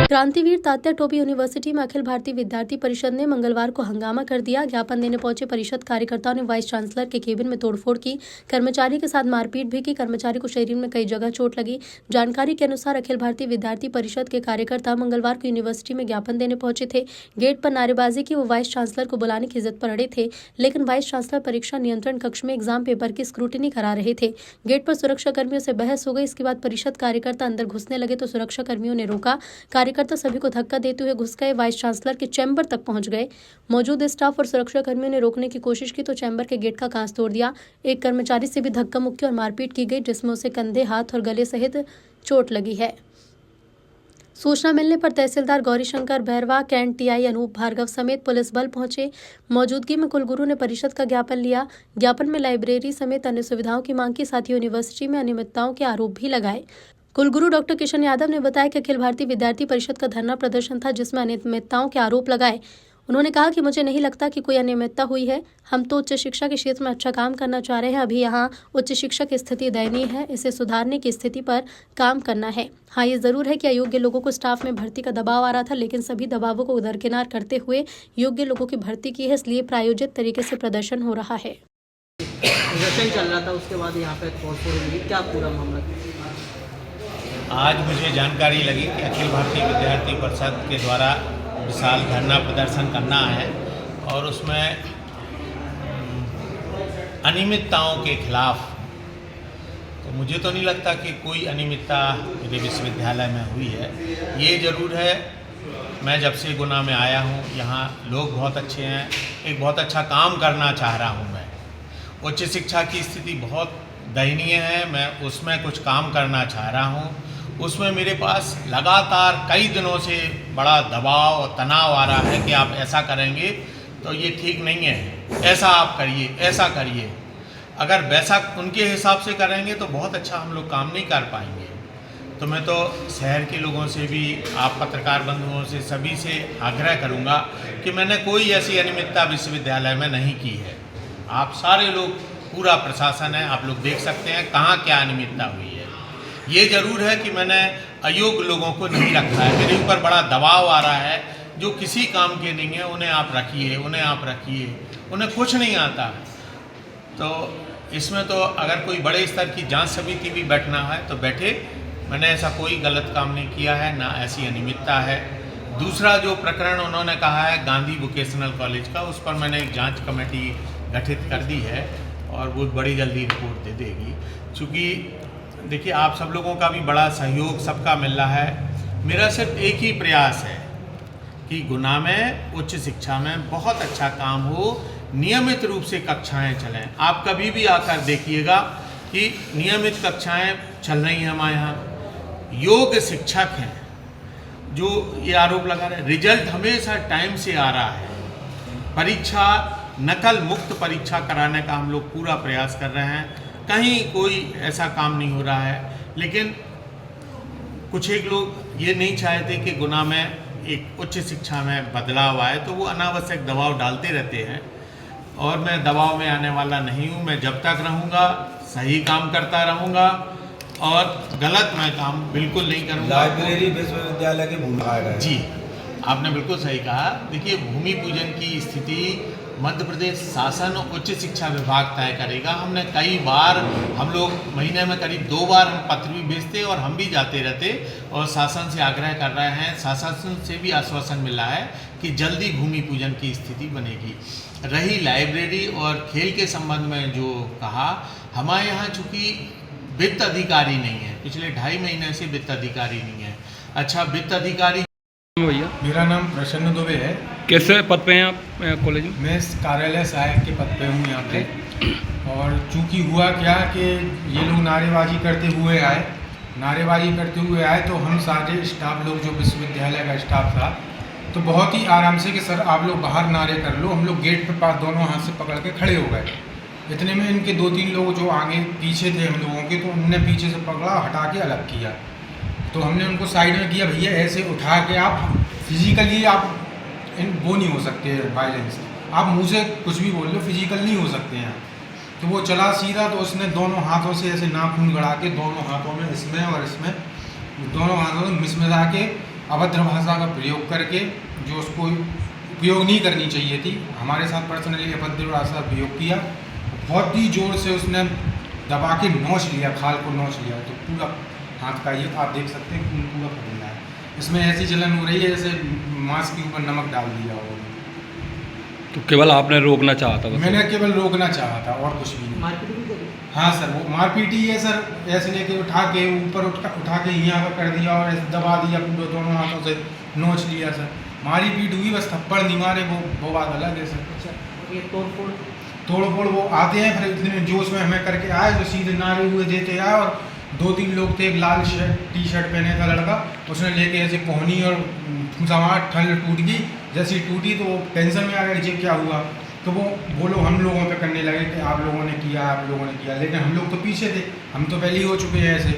क्रांतिवीर तात्या टोपी यूनिवर्सिटी में अखिल भारतीय विद्यार्थी परिषद ने मंगलवार को हंगामा कर दिया। ज्ञापन देने पहुंचे परिषद कार्यकर्ताओं ने वाइस चांसलर के केबिन में तोड़फोड़ की, कर्मचारी के साथ मारपीट भी की। कर्मचारी को शरीर में कई जगह चोट लगी। जानकारी के अनुसार अखिल भारतीय विद्यार्थी परिषद के कार्यकर्ता मंगलवार को यूनिवर्सिटी में ज्ञापन देने पहुंचे थे। गेट पर नारेबाजी की। वो वाइस चांसलर को बुलाने की जिद पर अड़े थे, लेकिन वाइस चांसलर परीक्षा नियंत्रण कक्ष में एग्जाम पेपर की स्क्रूटिनी करा रहे थे। गेट पर सुरक्षा कर्मियों से बहस हो गई। इसके बाद परिषद कार्यकर्ता अंदर घुसने लगे तो सुरक्षा कर्मियों ने रोका। कार्यकर्ता सभी को धक्का देते हुए घुस गए। वाइस चांसलर के चैम्बर तक पहुंच गए। मौजूद स्टाफ और सुरक्षा कर्मियों ने रोकने की कोशिश की तो चैम्बर के गेट का कांच तोड़ दिया। एक कर्मचारी से भी धक्का मुक्की और मारपीट की गई, जिसमें उसे कंधे, हाथ और गले सहित चोट लगी है। सूचना मिलने पर तहसीलदार गौरीशंकर बहरवा, कैंट टीआई अनूप भार्गव समेत पुलिस बल पहुंचे। मौजूदगी में कुलगुरु ने परिषद का ज्ञापन लिया। ज्ञापन में लाइब्रेरी समेत अन्य सुविधाओं की मांग की, साथ ही यूनिवर्सिटी में अनियमितताओं के आरोप भी लगाए। कुलगुरु डॉक्टर किशन यादव ने बताया कि अखिल भारतीय विद्यार्थी परिषद का धरना प्रदर्शन था, जिसमें अनियमितताओं के आरोप लगाए। उन्होंने कहा कि मुझे नहीं लगता कि कोई अनियमितता हुई है। हम तो उच्च शिक्षा के क्षेत्र में अच्छा काम करना चाह रहे हैं। अभी यहाँ उच्च शिक्षा की स्थिति दयनीय है, इसे सुधारने की स्थिति पर काम करना है। हाँ, ये जरूर है कि अयोग्य लोगों को स्टाफ में भर्ती का दबाव आ रहा था, लेकिन सभी दबावों को दरकिनार करते हुए योग्य लोगों की भर्ती की है, इसलिए प्रायोजित तरीके से प्रदर्शन हो रहा है। प्रदर्शन चल रहा था, उसके बाद यहाँ पे तोड़फोड़ हुई, क्या पूरा मामला? आज मुझे जानकारी लगी कि अखिल भारतीय विद्यार्थी परिषद के द्वारा विशाल धरना प्रदर्शन करना है और उसमें अनियमितताओं के खिलाफ। तो मुझे तो नहीं लगता कि कोई अनियमितता मेरे विश्वविद्यालय में हुई है। ये ज़रूर है, मैं जब से गुना में आया हूँ, यहाँ लोग बहुत अच्छे हैं, एक बहुत अच्छा काम करना चाह रहा हूँ मैं। उच्च शिक्षा की स्थिति बहुत दयनीय है, मैं उसमें कुछ काम करना चाह रहा हूँ। उसमें मेरे पास लगातार कई दिनों से बड़ा दबाव और तनाव आ रहा है कि आप ऐसा करेंगे तो ये ठीक नहीं है, ऐसा आप करिए, ऐसा करिए। अगर वैसा उनके हिसाब से करेंगे तो बहुत अच्छा हम लोग काम नहीं कर पाएंगे। तो मैं तो शहर के लोगों से भी, आप पत्रकार बंधुओं से, सभी से आग्रह करूँगा कि मैंने कोई ऐसी अनियमितता विश्वविद्यालय में नहीं की है। आप सारे लोग, पूरा प्रशासन है, आप लोग देख सकते हैं कहाँ क्या अनियमितता हुई है। ये ज़रूर है कि मैंने अयोग्य लोगों को नहीं रखा है। मेरे ऊपर बड़ा दबाव आ रहा है, जो किसी काम के नहीं है उन्हें आप रखिए, उन्हें आप रखिए, उन्हें कुछ नहीं आता। तो इसमें तो अगर कोई बड़े स्तर की जांच समिति भी बैठना है तो बैठे। मैंने ऐसा कोई गलत काम नहीं किया है, ना ऐसी अनियमितता है। दूसरा जो प्रकरण उन्होंने कहा है गांधी वोकेशनल कॉलेज का, उस पर मैंने एक जाँच कमेटी गठित कर दी है और वो बड़ी जल्दी रिपोर्ट दे देगी। चूँकि देखिए, आप सब लोगों का भी बड़ा सहयोग सबका मिल रहा है। मेरा सिर्फ एक ही प्रयास है कि गुना में उच्च शिक्षा में बहुत अच्छा काम हो, नियमित रूप से कक्षाएं चलें। आप कभी भी आकर देखिएगा कि नियमित कक्षाएं चल रही हैं हमारे यहाँ। योग्य शिक्षक हैं, जो ये आरोप लगा रहे हैं, रिजल्ट हमेशा टाइम से आ रहा है। परीक्षा, नकल मुक्त परीक्षा कराने का हम लोग पूरा प्रयास कर रहे हैं। कहीं कोई ऐसा काम नहीं हो रहा है। लेकिन कुछ एक लोग ये नहीं चाहते कि गुना में एक उच्च शिक्षा में बदलाव आए, तो वो अनावश्यक दबाव डालते रहते हैं और मैं दबाव में आने वाला नहीं हूँ। मैं जब तक रहूँगा सही काम करता रहूँगा और गलत मैं काम बिल्कुल नहीं करूँगा। लाइब्रेरी विश्वविद्यालय की भूमि, जी आपने बिल्कुल सही कहा। देखिए, भूमि पूजन की स्थिति मध्य प्रदेश शासन और उच्च शिक्षा विभाग तय करेगा। हमने कई बार, हम लोग महीने में करीब 2 बार हम पत्र भी भेजते और हम भी जाते रहते और शासन से आग्रह कर रहे हैं। शासन से भी आश्वासन मिला है कि जल्दी भूमि पूजन की स्थिति बनेगी। रही लाइब्रेरी और खेल के संबंध में जो कहा, हमारे यहाँ चूँकि वित्त अधिकारी नहीं है, पिछले 2.5 महीने से वित्त अधिकारी नहीं है। अच्छा, वित्त अधिकारी भैया, मेरा नाम प्रसन्न दुबे है। कैसे पद पे हैं आप कॉलेज में? मैं कार्यालय सहायक के पद पे हूँ यहाँ पे। और चूँकि हुआ क्या कि ये लोग नारेबाजी करते हुए आए, तो हम सारे स्टाफ लोग, जो विश्वविद्यालय का स्टाफ था, तो बहुत ही आराम से कि सर आप लोग बाहर नारे कर लो। हम लोग गेट पे पास दोनों हाथ से पकड़ के खड़े हो गए। इतने में इनके 2-3 लोग जो आगे पीछे थे हम लोगों के, तो उनने पीछे से पकड़ा, हटा के अलग किया। तो हमने उनको साइड में किया, भैया ऐसे उठा के आप फिजिकली आप वो नहीं हो सकते वायलेंस, आप मुंह से कुछ भी बोल लो, फिजिकल नहीं हो सकते हैं। तो वो चला सीधा, तो उसने दोनों हाथों से ऐसे नाखून गड़ा के दोनों हाथों में, इसमें और इसमें, दोनों हाथों में मिसमिला के अभद्र भाषा का प्रयोग करके, जो उसको उपयोग नहीं करनी चाहिए थी, हमारे साथ पर्सनली अभद्र भाषा प्रयोग किया। बहुत ही ज़ोर से उसने दबा के नोच लिया, खाल को नोच लिया, तो पूरा हाथ का ये आप देख सकते हैं खून पूरा फट रहा है। इसमें ऐसी जलन हो रही है जैसे मांस के ऊपर नमक डाल दिया हो। तो केवल आपने रोकना चाहा था बस? मैंने केवल रोकना चाहा था और कुछ भी नहीं। मारपीट भी करी? हाँ सर, वो मारपीट ही है सर, ऐसे लेके उठा के ऊपर उठा के यहाँ पर कर दिया और ऐसे दबा दिया, पूरे दोनों हाथों से नोच लिया सर। मारी पीट हुई, बस थप्पड़ नहीं मारे, वो बात अलग है सर। अच्छा, और ये तोड़ फोड़ वो आते हैं, फिर इतने जोश में हमें करके आए तो सीधे नारे हुए देते आए, और 2-3 लोग थे, एक लाल टी शर्ट पहने था लड़का, उसने लेके ऐसे पहुनी और समाट ठल टूट गई। जैसी टूटी तो वो टेंशन में आ गया कि क्या हुआ, तो वो लोग हम लोगों पे करने लगे कि आप लोगों ने किया, लेकिन हम लोग तो पीछे थे, हम तो पहले ही हो चुके हैं ऐसे,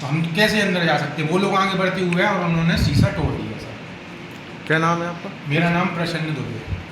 तो हम कैसे अंदर जा सकते। वो लोग आगे बढ़ते हुए और उन्होंने शीशा तोड़ दिया सर। क्या नाम है आपका? मेरा नाम प्रसन्न दुबे।